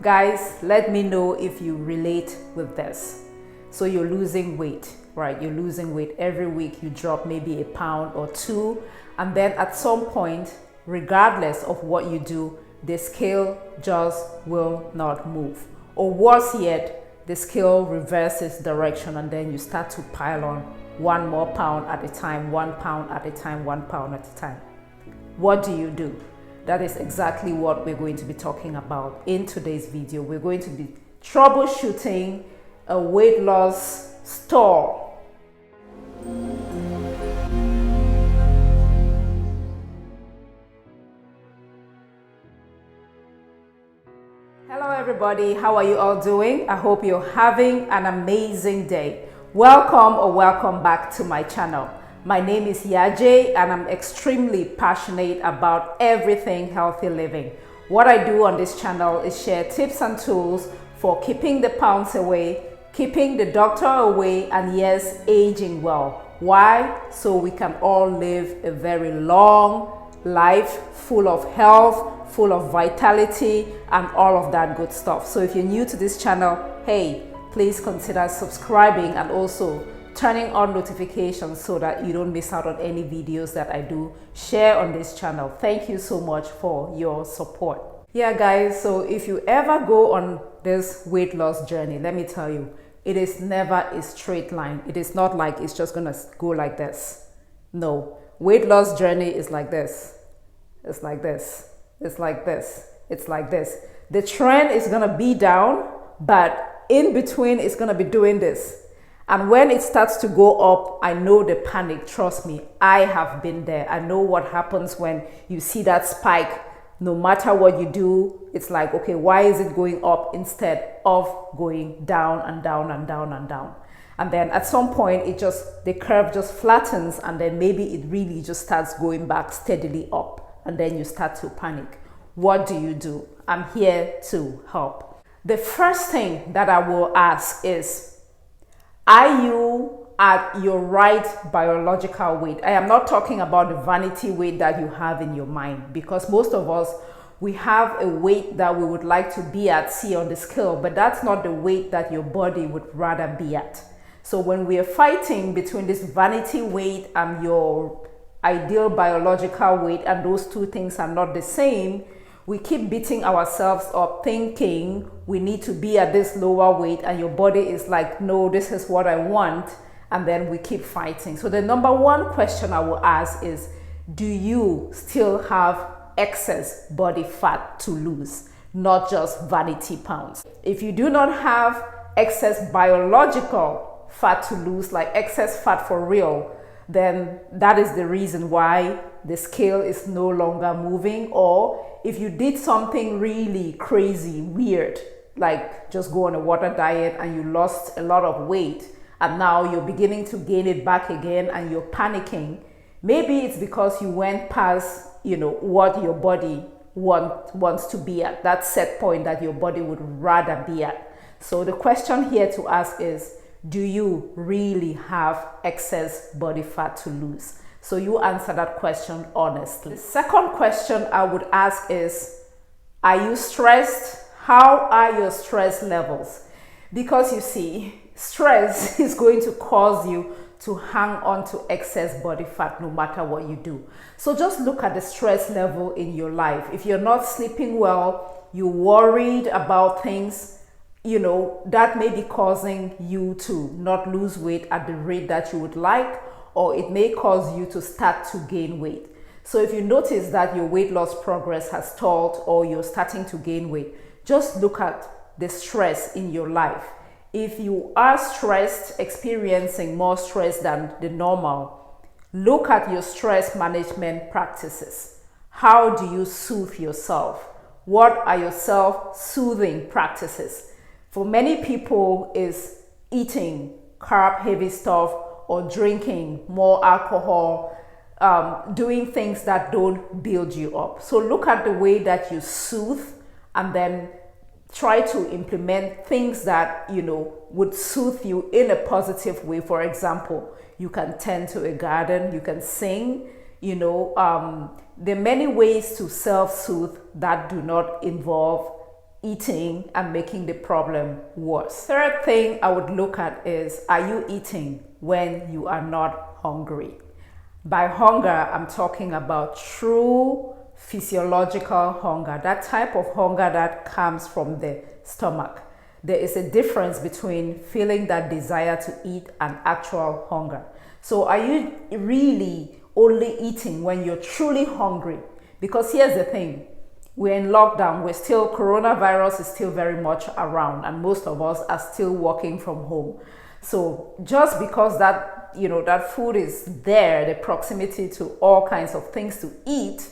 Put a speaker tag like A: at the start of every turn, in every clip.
A: Guys, let me know if you relate with this. So you're losing weight, right? You're losing weight every week. You drop maybe a pound or two, and then at some point, regardless of what you do, the scale just will not move. Or worse yet, the scale reverses direction, and then you start to pile on one more pound at a time, 1 pound at a time, 1 pound at a time. What do you do? That is exactly what we're going to be talking about in today's video. We're going to be troubleshooting a weight loss stall. Hello everybody, how are you all doing? I hope you're having an amazing day. Welcome or welcome back to my channel. My name is YAJE and I'm extremely passionate about everything healthy living. What I do on this channel is share tips and tools for keeping the pounds away, keeping the doctor away, and yes, aging well. Why? So we can all live a very long life full of health, full of vitality, and all of that good stuff. So if you're new to this channel, hey, please consider subscribing and also turning on notifications so that you don't miss out on any videos that I do share on this channel. Thank you so much for your support. Yeah guys, so if you ever go on this weight loss journey, let me tell you, it is never a straight line. It is not like it's just gonna go like this. No, weight loss journey is like this. It's like this. It's like this. It's like this. The trend is gonna be down, but in between it's gonna be doing this. And when it starts to go up, I know the panic. Trust me, I have been there. I know what happens when you see that spike. No matter what you do, it's like, okay, why is it going up instead of going down and down and down and down? And then at some point, the curve just flattens, and then maybe it really just starts going back steadily up, and then you start to panic. What do you do? I'm here to help. The first thing that I will ask is, are you at your right biological weight? I am not talking about the vanity weight that you have in your mind, because most of us, we have a weight that we would like to be at, see on the scale, but that's not the weight that your body would rather be at. So when we are fighting between this vanity weight and your ideal biological weight, and those two things are not the same, we keep beating ourselves up thinking we need to be at this lower weight, and your body is like, no, this is what I want, and then we keep fighting. So the number one question I will ask is, do you still have excess body fat to lose, not just vanity pounds? If you do not have excess biological fat to lose, like excess fat for real, then that is the reason why the scale is no longer moving. Or if you did something really crazy, weird, like just go on a water diet and you lost a lot of weight, and now you're beginning to gain it back again and you're panicking, maybe it's because you went past, what your body wants to be at, that set point that your body would rather be at. So the question here to ask is, do you really have excess body fat to lose? So you answer that question honestly. The second question I would ask is, are you stressed? How are your stress levels? Because you see, stress is going to cause you to hang on to excess body fat no matter what you do. So just look at the stress level in your life. If you're not sleeping well, you're worried about things, that may be causing you to not lose weight at the rate that you would like, or it may cause you to start to gain weight. So if you notice that your weight loss progress has stalled or you're starting to gain weight, just look at the stress in your life. If you are stressed, experiencing more stress than the normal, look at your stress management practices. How do you soothe yourself? What are your self-soothing practices? For many people, is eating carb-heavy stuff or drinking more alcohol, doing things that don't build you up. So look at the way that you soothe, and then try to implement things that, would soothe you in a positive way. For example, you can tend to a garden, you can sing, there are many ways to self-soothe that do not involve eating and making the problem worse. Third thing I would look at is, are you eating when you are not hungry? By hunger, I'm talking about true physiological hunger, that type of hunger that comes from the stomach. There is a difference between feeling that desire to eat and actual hunger. So are you really only eating when you're truly hungry? Because here's the thing, we're in lockdown, coronavirus is still very much around, and most of us are still working from home. So just because that, that food is there, the proximity to all kinds of things to eat,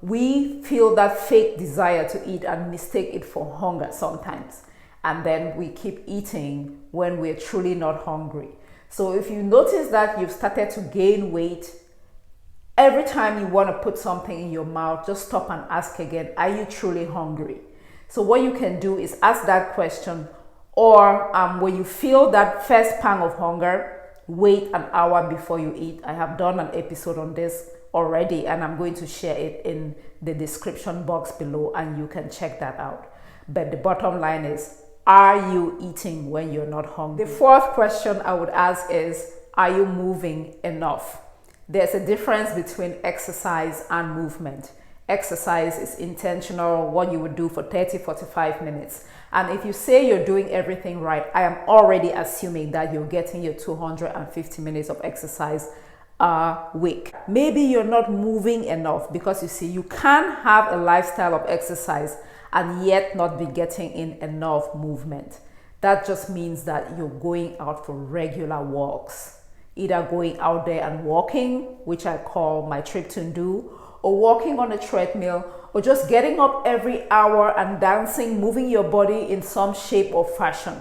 A: we feel that fake desire to eat and mistake it for hunger sometimes. And then we keep eating when we're truly not hungry. So if you notice that you've started to gain weight, every time you want to put something in your mouth, just stop and ask again, are you truly hungry? So what you can do is ask that question, or when you feel that first pang of hunger, wait an hour before you eat. I have done an episode on this already, and I'm going to share it in the description box below, and you can check that out. But the bottom line is, are you eating when you're not hungry? The fourth question I would ask is, are you moving enough? There's a difference between exercise and movement. Exercise is intentional, what you would do for 30-45 minutes. And if you say you're doing everything right, I am already assuming that you're getting your 250 minutes of exercise a week. Maybe you're not moving enough, because you see, you can have a lifestyle of exercise and yet not be getting in enough movement. That just means that you're going out for regular walks, either going out there and walking, which I call my trip to do, or walking on a treadmill, or just getting up every hour and dancing, moving your body in some shape or fashion.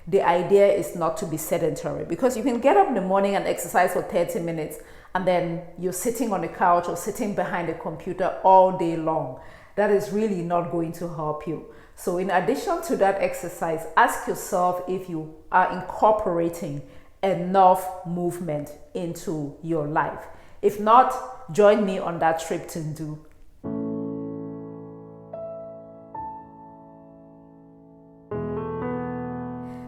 A: The idea is not to be sedentary, because you can get up in the morning and exercise for 30 minutes and then you're sitting on the couch or sitting behind a computer all day long. That is really not going to help you. So in addition to that exercise, ask yourself if you are incorporating enough movement into your life. If not, join me on that trip to do.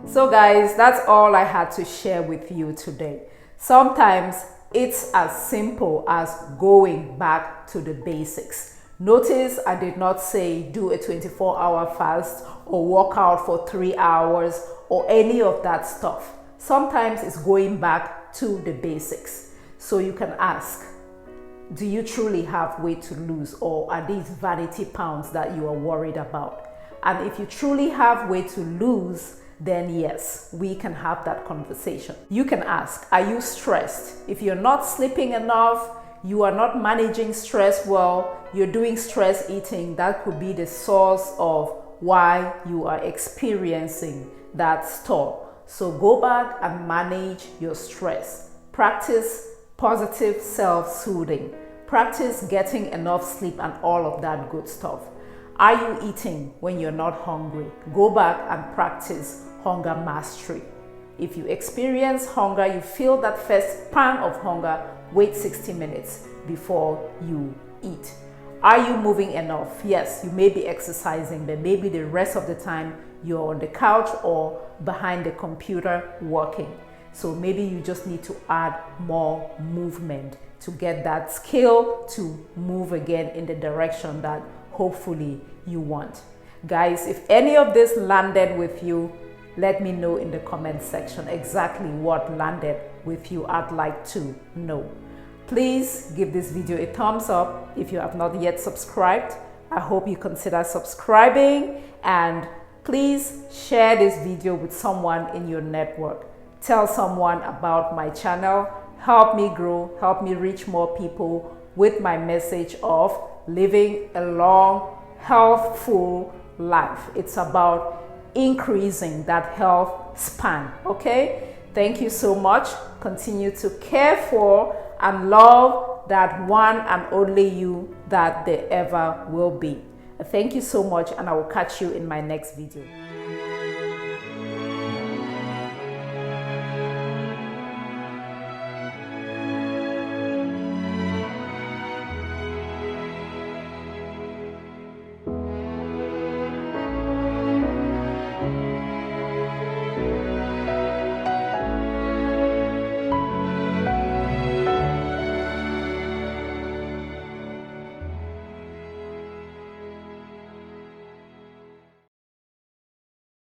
A: So guys, that's all I had to share with you today. Sometimes it's as simple as going back to the basics. Notice I did not say do a 24-hour fast or work out for 3 hours or any of that stuff. Sometimes it's going back to the basics. So you can ask, do you truly have weight to lose, or are these vanity pounds that you are worried about? And if you truly have weight to lose, then yes, we can have that conversation. You can ask, are you stressed? If you're not sleeping enough, you are not managing stress well, you're doing stress eating, that could be the source of why you are experiencing that stall. So go back and manage your stress. Practice positive self-soothing. Practice getting enough sleep and all of that good stuff. Are you eating when you're not hungry? Go back and practice hunger mastery. If you experience hunger, you feel that first pang of hunger, wait 60 minutes before you eat. Are you moving enough? Yes, you may be exercising, but maybe the rest of the time you're on the couch or behind the computer working. So maybe you just need to add more movement to get that skill to move again in the direction that hopefully you want. Guys, if any of this landed with you, let me know in the comment section exactly what landed with you. I'd like to know. Please give this video a thumbs up if you have not yet subscribed. I hope you consider subscribing, and please share this video with someone in your network. Tell someone about my channel. Help me grow, help me reach more people with my message of living a long, healthful life. It's about increasing that health span. Okay, thank you so much. Continue to care for and love that one and only you that there ever will be. Thank you so much, and I will catch you in my next video.